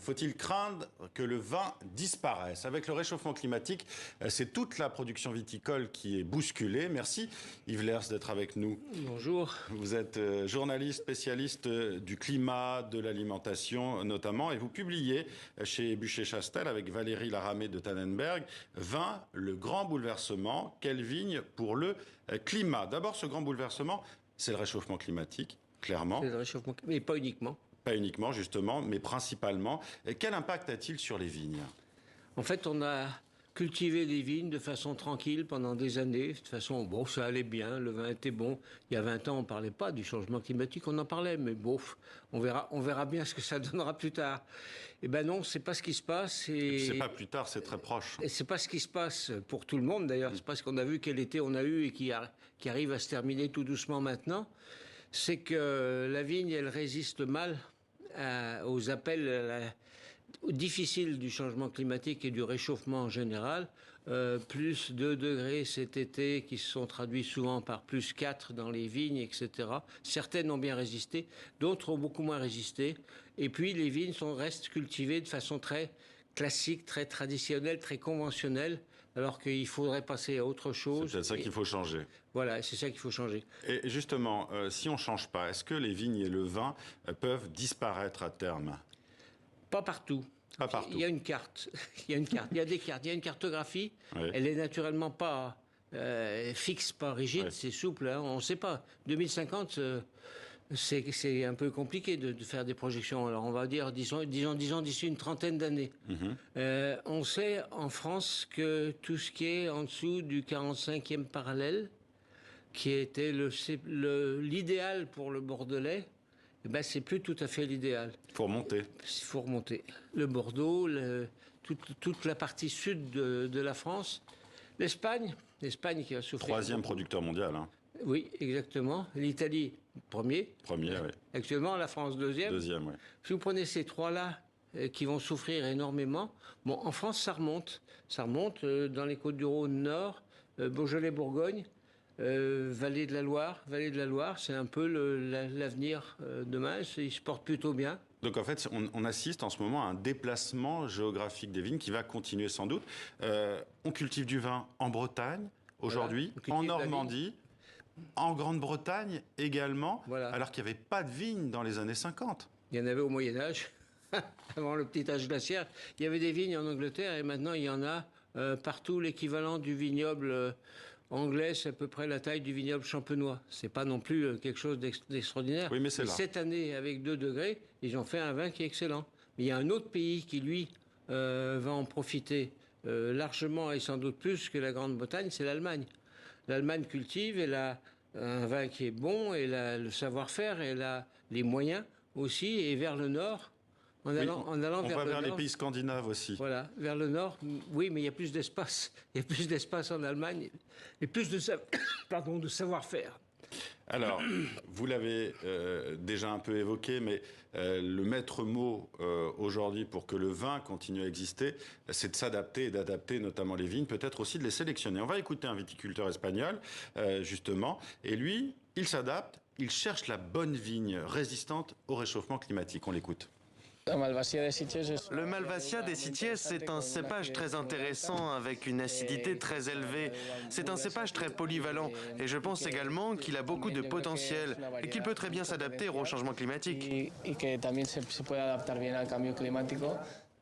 Faut-il craindre que le vin disparaisse? Avec le réchauffement climatique, c'est toute la production viticole qui est bousculée. Merci Yves Lers d'être avec nous. Bonjour. Vous êtes journaliste spécialiste du climat, de l'alimentation notamment, et vous publiez chez Bucher-Chastel avec Valérie Laramé de Tannenberg, Vin, le grand bouleversement, quelle vigne pour le climat. D'abord, ce grand bouleversement, c'est le réchauffement climatique, clairement. C'est le réchauffement, mais pas uniquement. Pas uniquement, justement, mais principalement. Et quel impact a-t-il sur les vignes? En fait, on a cultivé les vignes de façon tranquille pendant des années. De toute façon, bon, ça allait bien, le vin était bon. Il y a 20 ans, on ne parlait pas du changement climatique, on en parlait, mais bon, on verra bien ce que ça donnera plus tard. Eh ben non, c'est pas ce qui se passe. C'est pas plus tard, c'est très proche. Et c'est pas ce qui se passe pour tout le monde, d'ailleurs. C'est pas ce qu'on a vu, quel été on a eu et qui arrive à se terminer tout doucement maintenant. C'est que la vigne, elle résiste mal aux appels difficiles du changement climatique et du réchauffement en général. Plus 2 degrés cet été, qui se sont traduits souvent par plus 4 dans les vignes, etc. Certaines ont bien résisté, d'autres ont beaucoup moins résisté. Et puis les vignes restent cultivées de façon très classique, très traditionnelle, très conventionnelle, alors qu'il faudrait passer à autre chose. C'est peut-être ça qu'il faut changer. Voilà, c'est ça qu'il faut changer. Et justement, si on ne change pas, est-ce que les vignes et le vin peuvent disparaître à terme? Pas partout. Pas partout. Il y a une carte. Il y a des cartes. Il y a une cartographie. Oui. Elle est naturellement pas fixe, pas rigide. Oui. C'est souple. Hein, on ne sait pas. 2050, c'est un peu compliqué de faire des projections. Alors on va dire, disons d'ici une trentaine d'années. On sait en France que tout ce qui est en dessous du 45e parallèle, qui était l'idéal pour le Bordelais, eh ben, c'est plus tout à fait l'idéal. Il faut remonter. Il faut remonter. Le Bordeaux, toute la partie sud de la France, l'Espagne qui va souffrir. 3e producteur mondial. Hein. Oui, exactement. L'Italie, premier. Premier, oui. Actuellement, la France, deuxième. Deuxième, oui. Si vous prenez ces trois-là, qui vont souffrir énormément, bon, en France, ça remonte. Ça remonte dans les Côtes-du-Rhône Nord, Beaujolais-Bourgogne, Vallée de la Loire, c'est un peu l'avenir demain. Il se porte plutôt bien. Donc en fait, on assiste en ce moment à un déplacement géographique des vignes qui va continuer sans doute. On cultive du vin en Bretagne aujourd'hui, voilà, en Normandie, en Grande-Bretagne également, voilà, alors qu'il n'y avait pas de vignes dans les années 50. Il y en avait au Moyen-Âge, avant le petit âge glaciaire. Il y avait des vignes en Angleterre et maintenant il y en a partout. L'équivalent du vignoble anglais, c'est à peu près la taille du vignoble champenois. C'est pas non plus quelque chose d'extraordinaire. Oui, mais c'est là. Cette année, avec 2 degrés, ils ont fait un vin qui est excellent. Mais il y a un autre pays qui, lui, va en profiter largement et sans doute plus que la Grande-Bretagne, c'est l'Allemagne. L'Allemagne cultive, elle a un vin qui est bon, elle a le savoir-faire, elle a les moyens aussi, et vers le nord, en allant vers les pays scandinaves aussi. Voilà, vers le nord, oui, mais il y a plus d'espace. Il y a plus d'espace en Allemagne et plus de savoir-faire. Alors, vous l'avez déjà un peu évoqué, mais le maître mot aujourd'hui pour que le vin continue à exister, c'est de s'adapter et d'adapter notamment les vignes, peut-être aussi de les sélectionner. On va écouter un viticulteur espagnol, justement, et lui, il s'adapte, il cherche la bonne vigne résistante au réchauffement climatique. On l'écoute. Le Malvasia des Sitges, c'est un cépage très intéressant avec une acidité très élevée. C'est un cépage très polyvalent et je pense également qu'il a beaucoup de potentiel et qu'il peut très bien s'adapter au changement climatique.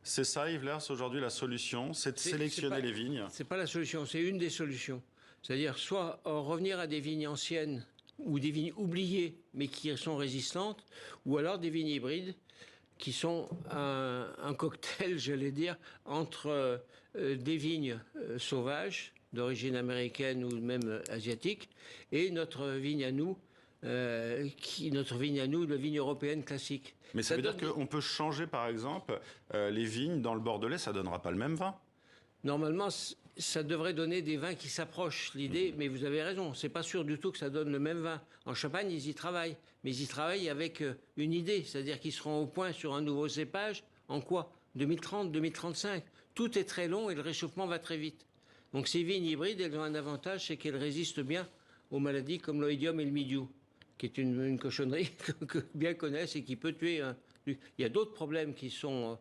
C'est ça, Yves Lers, aujourd'hui la solution, c'est de sélectionner les vignes. C'est pas la solution, c'est une des solutions. C'est-à-dire soit revenir à des vignes anciennes ou des vignes oubliées mais qui sont résistantes, ou alors des vignes hybrides qui sont un cocktail, j'allais dire, entre des vignes sauvages, d'origine américaine ou même asiatique, et notre vigne à nous, la vigne européenne classique. Mais ça veut dire qu'on peut changer, par exemple, les vignes dans le Bordelais, ça donnera pas le même vin? Normalement, ça devrait donner des vins qui s'approchent, l'idée, mais vous avez raison, c'est pas sûr du tout que ça donne le même vin. En Champagne, ils y travaillent, mais ils y travaillent avec une idée, c'est-à-dire qu'ils seront au point sur un nouveau cépage, en quoi? 2030, 2035. Tout est très long et le réchauffement va très vite. Donc ces vignes hybrides, elles ont un avantage, c'est qu'elles résistent bien aux maladies comme l'oïdium et le mildiou, qui est une cochonnerie que bien connaissent et qui peut tuer. Il y a d'autres problèmes qui sont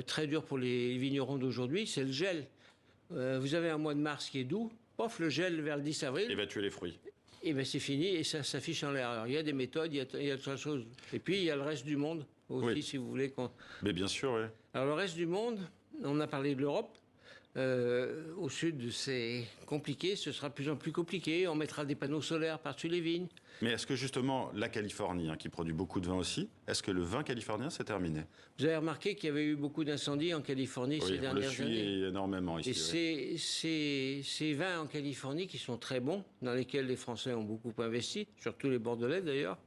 très dur pour les vignerons d'aujourd'hui, c'est le gel. Vous avez un mois de mars qui est doux, pof, le gel vers le 10 avril. Il va tuer les fruits. Et bien c'est fini et ça s'affiche en l'air. Alors il y a des méthodes, il y a autre chose. Et puis il y a le reste du monde aussi, Oui. si vous voulez. Mais bien sûr, oui. Alors le reste du monde, on a parlé de l'Europe. Au sud, c'est compliqué, ce sera de plus en plus compliqué. On mettra des panneaux solaires par-dessus les vignes. Mais est-ce que justement la Californie, qui produit beaucoup de vin aussi, est-ce que le vin californien s'est terminé? Vous avez remarqué qu'il y avait eu beaucoup d'incendies en Californie ces dernières années. Oui, on le suit énormément ici. Et oui. ces vins en Californie qui sont très bons, dans lesquels les Français ont beaucoup investi, surtout les Bordelais d'ailleurs,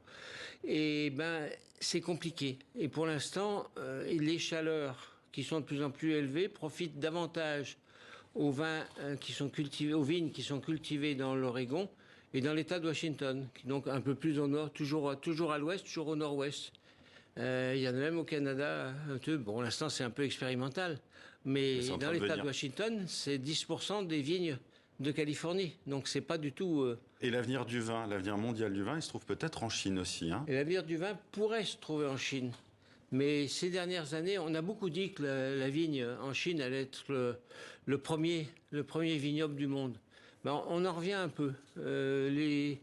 et ben c'est compliqué. Et pour l'instant, les chaleurs qui sont de plus en plus élevées profitent davantage aux vins qui sont cultivés, aux vignes qui sont cultivées dans l'Oregon et dans l'État de Washington, qui donc un peu plus au nord, toujours à l'ouest, toujours au nord-ouest. Il y en a même au Canada, un peu. Bon, pour l'instant, c'est un peu expérimental. Mais dans l'État de Washington, c'est 10% des vignes de Californie. Donc, c'est pas du tout... Et l'avenir du vin, l'avenir mondial du vin, il se trouve peut-être en Chine aussi. Et l'avenir du vin pourrait se trouver en Chine. Mais ces dernières années, on a beaucoup dit que la vigne en Chine allait être le premier vignoble du monde. Ben, on en revient un peu. Les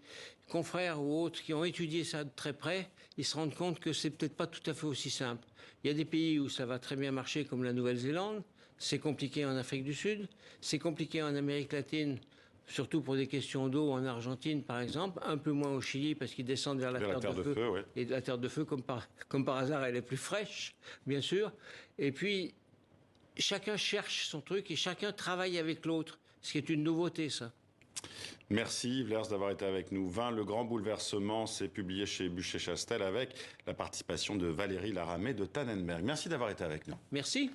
confrères ou autres qui ont étudié ça de très près, ils se rendent compte que c'est peut-être pas tout à fait aussi simple. Il y a des pays où ça va très bien marcher, comme la Nouvelle-Zélande. C'est compliqué en Afrique du Sud. C'est compliqué en Amérique latine, surtout pour des questions d'eau, en Argentine par exemple. Un peu moins au Chili parce qu'ils descendent vers la terre de feu. Ouais. Et la terre de feu, comme par hasard, elle est plus fraîche, bien sûr. Et puis, chacun cherche son truc et chacun travaille avec l'autre. Ce qui est une nouveauté, ça. Merci Yves Lers d'avoir été avec nous. Vin, le grand bouleversement, c'est publié chez Bucher-Chastel avec la participation de Valérie Laramé de Tannenberg. Merci d'avoir été avec nous. Merci.